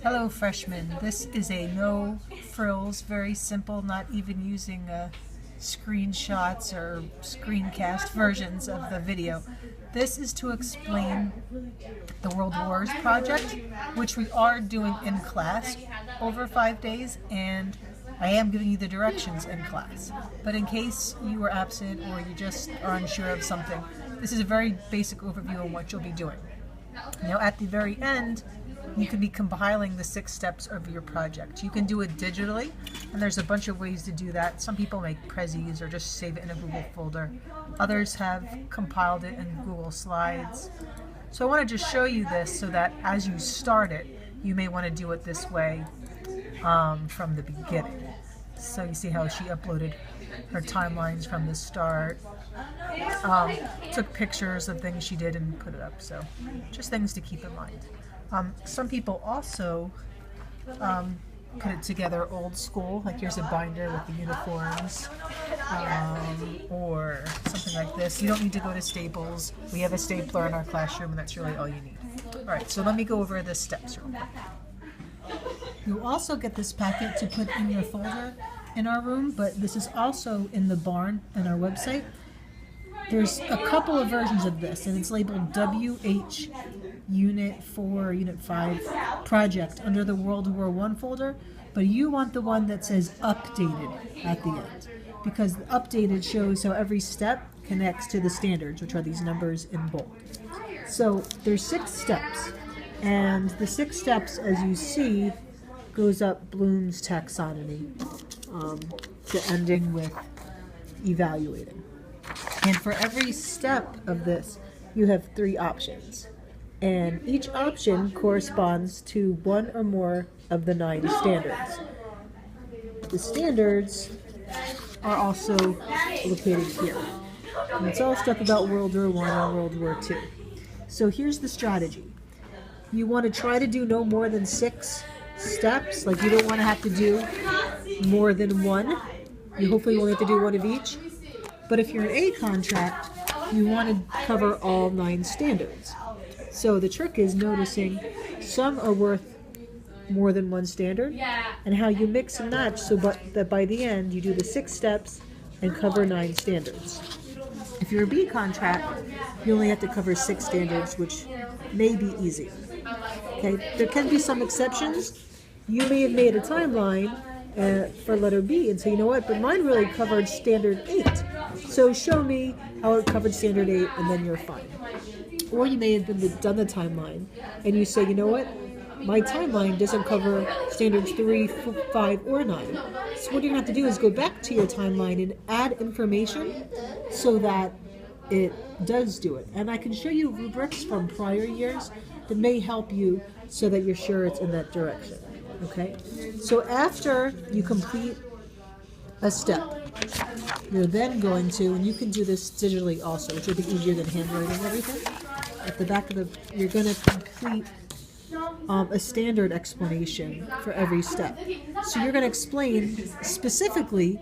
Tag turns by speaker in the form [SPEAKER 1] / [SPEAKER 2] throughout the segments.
[SPEAKER 1] Hello freshmen, this is a no frills, very simple, not even using screenshots or screencast versions of the video. This is to explain the World Wars project, which we are doing in class over 5 days, and I am giving you the directions in class. But in case you were absent or you just are unsure of something, this is a very basic overview of what you'll be doing. Now at the very end, you can be compiling the 6 steps of your project. You can do it digitally, and there's a bunch of ways to do that. Some people make prezis or just save it in a Google folder. Others have compiled it in Google Slides. So I want to just show you this so that as you start it, you may want to do it this way from the beginning. So you see how she uploaded her timelines from the start. Took pictures of things she did and put it up. So just things to keep in mind. Some people also put it together old school, like here's a binder with the uniforms, or something like this. You don't need to go to Staples. We have a stapler in our classroom, and that's really all you need. Alright, so let me go over the steps real quick. You'll also get this packet to put in your folder in our room, but this is also in the barn on our website. There's a couple of versions of this, and it's labeled WH Unit 4, Unit 5 Project under the World War I folder, but you want the one that says updated at the end, because the updated shows how every step connects to the standards, which are these numbers in bold. So there's 6 steps, and the 6 steps, as you see, goes up Bloom's taxonomy, to ending with evaluating. And for every step of this, you have 3 options. And each option corresponds to 1 or more of the 9 standards. The standards are also located here. And it's all stuff about World War I and World War II. So here's the strategy. You want to try to do no more than 6 steps. Like you don't want to have to do more than 1. You hopefully only have to do 1 of each. But if you're an A contract, you want to cover all 9 standards. So the trick is noticing some are worth more than 1 standard, and how you mix and match so that by the end you do the 6 steps and cover 9 standards. If you're a B contract, you only have to cover 6 standards, which may be easy. Okay, there can be some exceptions. You may have made a timeline for letter B and say, you know what, but mine really covered standard 8. So show me how it covered standard 8, and then you're fine. Or you may have done the timeline and you say, you know what, my timeline doesn't cover standards 3, 5, or 9. So what you're going to have to do is go back to your timeline and add information so that it does do it. And I can show you rubrics from prior years that may help you so that you're sure it's in that direction. Okay? So after you complete a step, you're then going to, and you can do this digitally also, which will be easier than handwriting everything. At the back of you're going to complete a standard explanation for every step. So you're going to explain specifically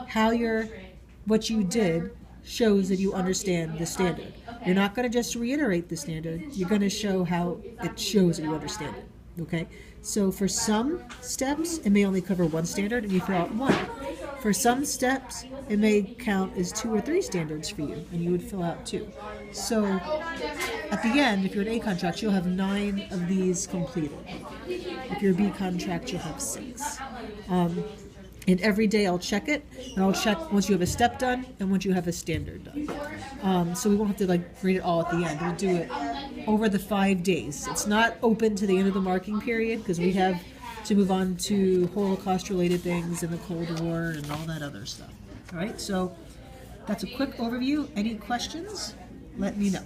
[SPEAKER 1] how what you did shows that you understand the standard. You're not going to just reiterate the standard. You're going to show how it shows that you understand it. Okay? So for some steps, it may only cover 1 standard, and you fill out 1. For some steps, it may count as 2 or 3 standards for you, and you would fill out 2. So at the end, if you're an A contract, you'll have 9 of these completed. If you're a B contract, you'll have 6. And every day I'll check it, and I'll check once you have a step done and once you have a standard done. So we won't have to read it all at the end. We'll do it over the 5 days. It's not open to the end of the marking period because we have to move on to Holocaust-related things and the Cold War and all that other stuff. All right, so that's a quick overview. Any questions? Let me know.